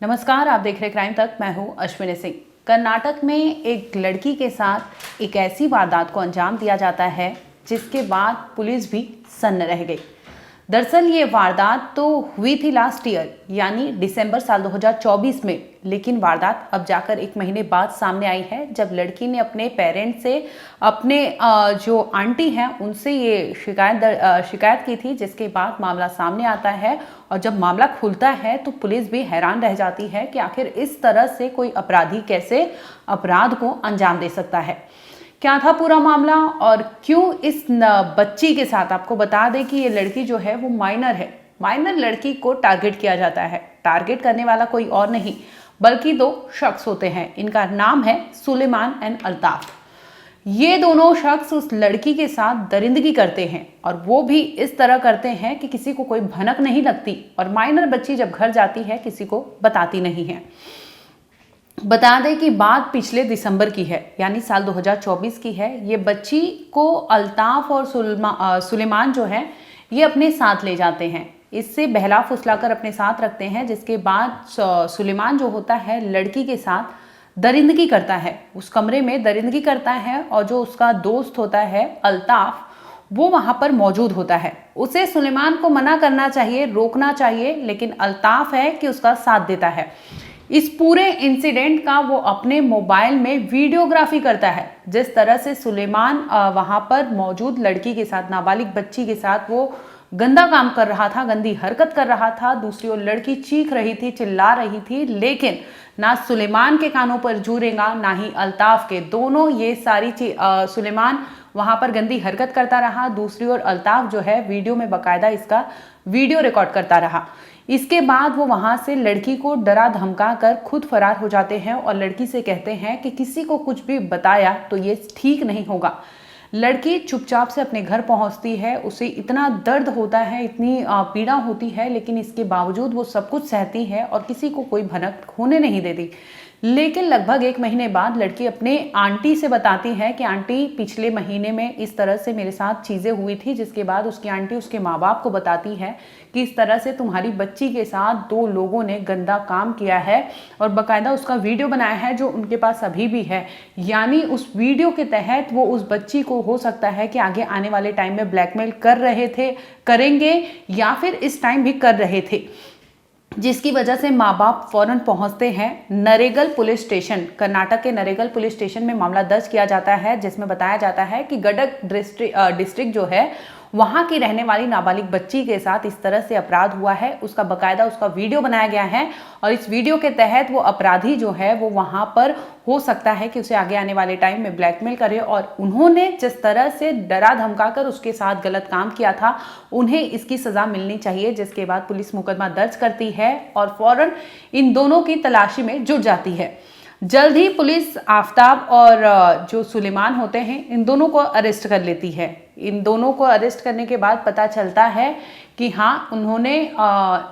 नमस्कार, आप देख रहे क्राइम तक। मैं हूं अश्विनी सिंह। कर्नाटक में एक लड़की के साथ एक ऐसी वारदात को अंजाम दिया जाता है जिसके बाद पुलिस भी सन्न रह गई। दरअसल ये वारदात तो हुई थी लास्ट ईयर यानी दिसंबर साल 2024 में, लेकिन वारदात अब जाकर एक महीने बाद सामने आई है जब लड़की ने अपने पेरेंट्स से, अपने जो आंटी हैं उनसे ये शिकायत की थी, जिसके बाद मामला सामने आता है। और जब मामला खुलता है तो पुलिस भी हैरान रह जाती है कि आखिर इस तरह से कोई अपराधी कैसे अपराध को अंजाम दे सकता है। क्या था पूरा मामला और क्यों इस बच्ची के साथ। आपको बता दें कि ये लड़की जो है वो माइनर है। माइनर लड़की को टारगेट किया जाता है। टारगेट करने वाला कोई और नहीं बल्कि दो शख्स होते हैं। इनका नाम है सुलेमान एंड अल्ताफ। ये दोनों शख्स उस लड़की के साथ दरिंदगी करते हैं और वो भी इस तरह करते हैं कि किसी को कोई भनक नहीं लगती। और माइनर बच्ची जब घर जाती है किसी को बताती नहीं है। बता दें कि बात पिछले दिसंबर की है यानी साल 2024 की है। ये बच्ची को अल्ताफ और सुलेमान जो है ये अपने साथ ले जाते हैं। इससे बहला फुसलाकर अपने साथ रखते हैं, जिसके बाद सुलेमान जो होता है लड़की के साथ दरिंदगी करता है, उस कमरे में दरिंदगी करता है। और जो उसका दोस्त होता है अल्ताफ, वो वहां पर मौजूद होता है। उसे सुलेमान को मना करना चाहिए, रोकना चाहिए, लेकिन अल्ताफ है कि उसका साथ देता है। इस पूरे इंसिडेंट का वो अपने मोबाइल में वीडियोग्राफी करता है। जिस तरह से सुलेमान वहां पर मौजूद लड़की के साथ, नाबालिग बच्ची के साथ वो गंदा काम कर रहा था, गंदी हरकत कर रहा था। दूसरी ओर लड़की चीख रही थी, चिल्ला रही थी, लेकिन ना सुलेमान के कानों पर जू रेंगा ना ही अल्ताफ के। दोनों ये सारी सुलेमान वहां पर गंदी हरकत करता रहा। दूसरी ओर अल्ताफ जो है वीडियो में बाकायदा इसका वीडियो रिकॉर्ड करता रहा। इसके बाद वो वहां से लड़की को डरा धमका कर खुद फरार हो जाते हैं और लड़की से कहते हैं कि किसी को कुछ भी बताया तो ये ठीक नहीं होगा। लड़की चुपचाप से अपने घर पहुंचती है। उसे इतना दर्द होता है, इतनी पीड़ा होती है, लेकिन इसके बावजूद वो सब कुछ सहती है और किसी को कोई भनक होने नहीं देती। लेकिन लगभग एक महीने बाद लड़की अपने आंटी से बताती है कि आंटी, पिछले महीने में इस तरह से मेरे साथ चीज़ें हुई थी। जिसके बाद उसकी आंटी उसके माँ बाप को बताती है कि इस तरह से तुम्हारी बच्ची के साथ दो लोगों ने गंदा काम किया है और बाकायदा उसका वीडियो बनाया है जो उनके पास अभी भी है। यानी उस वीडियो के तहत वो उस बच्ची को हो सकता है कि आगे आने वाले टाइम में ब्लैकमेल कर रहे थे, करेंगे या फिर इस टाइम भी कर रहे थे, जिसकी वजह से माँ बाप फौरन पहुंचते हैं नरेगल पुलिस स्टेशन। कर्नाटक के नरेगल पुलिस स्टेशन में मामला दर्ज किया जाता है, जिसमें बताया जाता है कि गडक डिस्ट्रिक्ट जो है वहां की रहने वाली नाबालिग बच्ची के साथ इस तरह से अपराध हुआ है। उसका बाकायदा उसका वीडियो बनाया गया है और इस वीडियो के तहत वो अपराधी जो है वो वहां पर हो सकता है कि उसे आगे आने वाले टाइम में ब्लैकमेल करे। और उन्होंने जिस तरह से डरा धमका कर उसके साथ गलत काम किया था, उन्हें इसकी सजा मिलनी चाहिए। जिसके बाद पुलिस मुकदमा दर्ज करती है और फौरन इन दोनों की तलाशी में जुट जाती है। जल्द ही पुलिस आफताब और जो सुलेमान होते हैं इन दोनों को अरेस्ट कर लेती है। इन दोनों को अरेस्ट करने के बाद पता चलता है कि हाँ, उन्होंने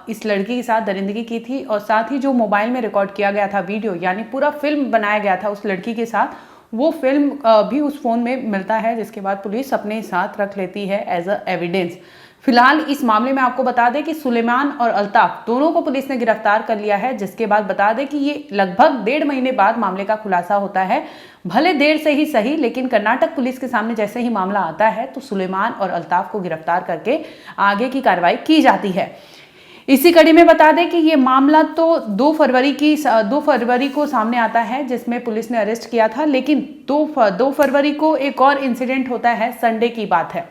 इस लड़की के साथ दरिंदगी की थी और साथ ही जो मोबाइल में रिकॉर्ड किया गया था वीडियो, यानी पूरा फिल्म बनाया गया था उस लड़की के साथ, वो फिल्म भी उस फोन में मिलता है। जिसके बाद पुलिस अपने साथ रख लेती है एज अ एविडेंस। फिलहाल इस मामले में आपको बता दें कि सुलेमान और अल्ताफ दोनों को पुलिस ने गिरफ्तार कर लिया है। जिसके बाद बता दें कि ये लगभग 1.5 महीने बाद मामले का खुलासा होता है। भले देर से ही सही, लेकिन कर्नाटक पुलिस के सामने जैसे ही मामला आता है तो सुलेमान और अल्ताफ को गिरफ्तार करके आगे की कार्रवाई की जाती है। इसी कड़ी में बता दें कि ये मामला तो 2 फरवरी को सामने आता है, जिसमें पुलिस ने अरेस्ट किया था। लेकिन 2 फरवरी को एक और इंसिडेंट होता है, संडे की बात है।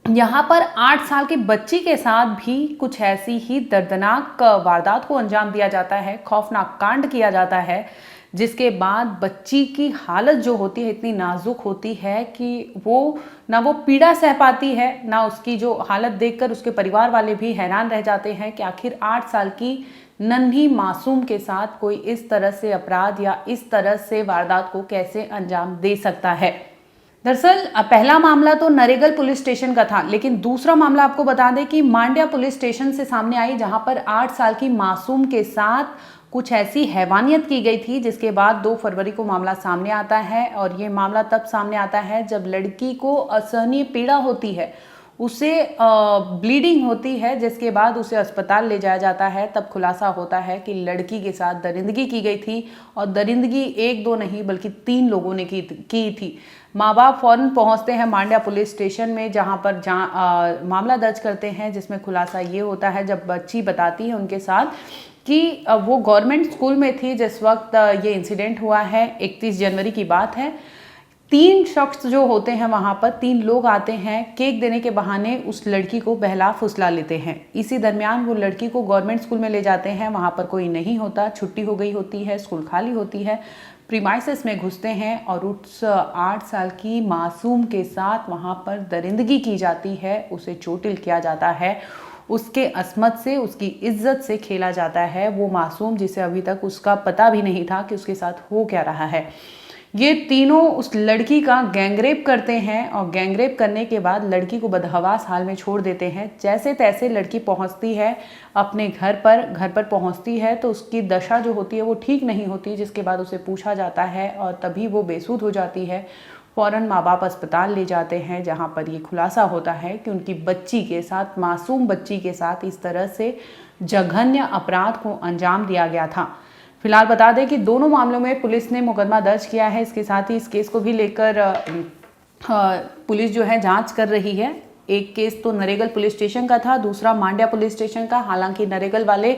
यहाँ पर 8 साल की बच्ची के साथ भी कुछ ऐसी ही दर्दनाक वारदात को अंजाम दिया जाता है, खौफनाक कांड किया जाता है। जिसके बाद बच्ची की हालत जो होती है इतनी नाजुक होती है कि वो पीड़ा सह पाती है, ना उसकी जो हालत देखकर उसके परिवार वाले भी हैरान रह जाते हैं कि आखिर 8 साल की नन्ही मासूम के साथ कोई इस तरह से अपराध या इस तरह से वारदात को कैसे अंजाम दे सकता है। दरअसल पहला मामला तो नरेगल पुलिस स्टेशन का था, लेकिन दूसरा मामला आपको बता दें कि मांड्या पुलिस स्टेशन से सामने आई, जहां पर 8 साल की मासूम के साथ कुछ ऐसी हैवानियत की गई थी। जिसके बाद 2 फरवरी को मामला सामने आता है और ये मामला तब सामने आता है जब लड़की को असहनीय पीड़ा होती है। उसे ब्लीडिंग होती है, जिसके बाद उसे अस्पताल ले जाया जाता है। तब खुलासा होता है कि लड़की के साथ दरिंदगी की गई थी और दरिंदगी एक दो नहीं बल्कि 3 लोगों ने की थी। माँ बाप फौरन पहुंचते हैं मांड्या पुलिस स्टेशन में, जहां पर मामला दर्ज करते हैं, जिसमें खुलासा ये होता है जब बच्ची बताती है उनके साथ कि वो गवर्नमेंट स्कूल में थी जिस वक्त ये इंसिडेंट हुआ है। 31 जनवरी की बात है। 3 शख्स जो होते हैं वहां पर, 3 लोग आते हैं, केक देने के बहाने उस लड़की को बहला फुसला लेते हैं। इसी दरमियान वो लड़की को गवर्नमेंट स्कूल में ले जाते हैं। वहां पर कोई नहीं होता, छुट्टी हो गई होती है, स्कूल खाली होती है। प्रीमाइसेस में घुसते हैं और उस 8 साल की मासूम के साथ वहां पर दरिंदगी की जाती है, उसे चोटिल किया जाता है, उसके अस्मत से, उसकी इज्जत से खेला जाता है। वो मासूम जिसे अभी तक उसका पता भी नहीं था कि उसके साथ हो क्या रहा है। ये तीनों उस लड़की का गैंगरेप करते हैं और गैंगरेप करने के बाद लड़की को बदहवास हाल में छोड़ देते हैं। जैसे तैसे लड़की पहुंचती है अपने घर पर पहुंचती है तो उसकी दशा जो होती है वो ठीक नहीं होती, जिसके बाद उसे पूछा जाता है और तभी वो बेसुध हो जाती है। फौरन माँ बाप अस्पताल ले जाते हैं, जहाँ पर ये खुलासा होता है कि उनकी बच्ची के साथ, मासूम बच्ची के साथ इस तरह से जघन्य अपराध को अंजाम दिया गया था। फिलहाल बता दें कि दोनों मामलों में पुलिस ने मुकदमा दर्ज किया है। इसके साथ ही इस केस को भी लेकर पुलिस जो है जांच कर रही है। एक केस तो नरेगल पुलिस स्टेशन का था, दूसरा मांड्या पुलिस स्टेशन का। हालांकि नरेगल वाले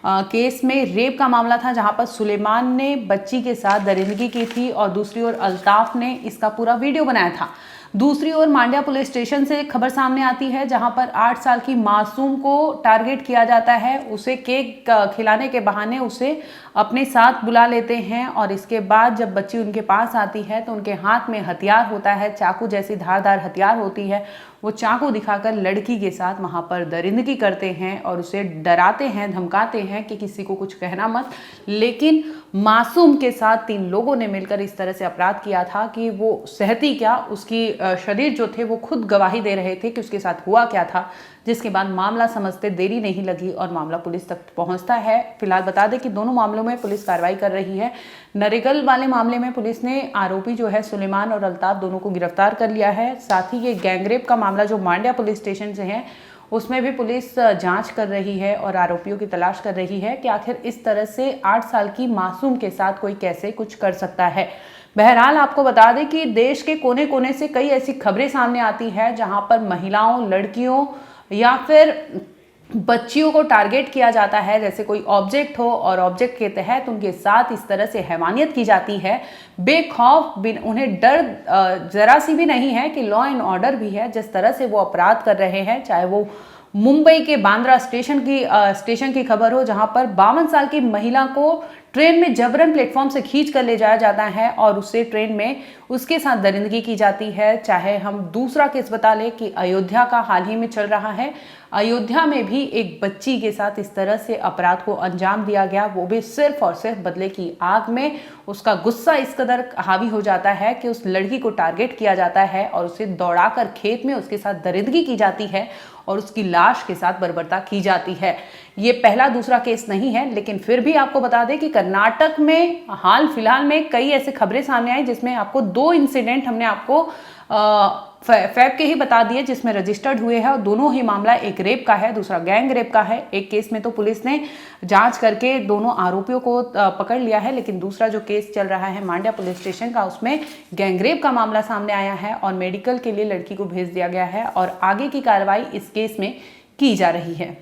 केस में रेप का मामला था, जहां पर सुलेमान ने बच्ची के साथ दरिंदगी की थी और दूसरी ओर अल्ताफ ने इसका पूरा वीडियो बनाया था। दूसरी ओर मांड्या पुलिस स्टेशन से खबर सामने आती है, जहां पर 8 साल की मासूम को टारगेट किया जाता है। उसे केक खिलाने के बहाने उसे अपने साथ बुला लेते हैं और इसके बाद जब बच्ची उनके पास आती है तो उनके हाथ में हथियार होता है, चाकू जैसी धारदार हथियार होती है। वो चाकू दिखाकर लड़की के साथ वहां पर दरिंदगी करते हैं और उसे डराते हैं, धमकाते हैं कि किसी को कुछ कहना मत। लेकिन मासूम के साथ 3 लोगों ने मिलकर इस तरह से अपराध किया था कि वो सहती क्या, उसकी शरीर जो थे वो खुद गवाही दे रहे थे कि उसके साथ हुआ क्या था। जिसके बाद मामला समझते देरी नहीं लगी और मामला पुलिस तक पहुंचता है। फिलहाल बता दें कि दोनों मामलों में पुलिस कार्रवाई कर रही है। नरेगल वाले मामले में पुलिस ने आरोपी जो है सुलेमान और अल्ताफ दोनों को गिरफ्तार कर लिया है। साथ ही ये गैंगरेप का मामला जो मांड्या पुलिस स्टेशन से है उसमें भी पुलिस जांच कर रही है और आरोपियों की तलाश कर रही है कि आखिर इस तरह से 8 साल की मासूम के साथ कोई कैसे कुछ कर सकता है। बहरहाल आपको बता दें कि देश के कोने कोने से कई ऐसी खबरें सामने आती है जहां पर महिलाओं, लड़कियों या फिर बच्चियों को टारगेट किया जाता है, जैसे कोई ऑब्जेक्ट हो और ऑब्जेक्ट के तहत उनके साथ इस तरह से हैवानियत की जाती है। बेखौफ, उन्हें डर जरा सी भी नहीं है कि लॉ एंड ऑर्डर भी है। जिस तरह से वो अपराध कर रहे हैं, चाहे वो मुंबई के बांद्रा स्टेशन की खबर हो, जहां पर 52 साल की महिला को ट्रेन में जबरन प्लेटफॉर्म से खींच कर ले जाया जाता है और उससे ट्रेन में उसके साथ दरिंदगी की जाती है। चाहे हम दूसरा केस बता लें कि अयोध्या का हाल ही में चल रहा है, अयोध्या में भी एक बच्ची के साथ इस तरह से अपराध को अंजाम दिया गया, वो भी सिर्फ और सिर्फ बदले की आग में। उसका गुस्सा इस कदर हावी हो जाता है कि उस लड़की को टारगेट किया जाता है और उसे दौड़ाकर खेत में उसके साथ दरिंदगी की जाती है और उसकी लाश के साथ बर्बरता की जाती है। ये पहला दूसरा केस नहीं है, लेकिन फिर भी आपको बता दें कि कर्नाटक में हाल फिलहाल में कई ऐसे खबरें सामने आई जिसमें आपको 2 इंसिडेंट हमने आपको फैब के ही बता दिए जिसमें रजिस्टर्ड हुए हैं और दोनों ही मामला, एक रेप का है, दूसरा गैंग रेप का है। एक केस में तो पुलिस ने जांच करके दोनों आरोपियों को पकड़ लिया है, लेकिन दूसरा जो केस चल रहा है मांड्या पुलिस स्टेशन का, उसमें गैंग रेप का मामला सामने आया है और मेडिकल के लिए लड़की को भेज दिया गया है और आगे की कार्रवाई इस केस में की जा रही है।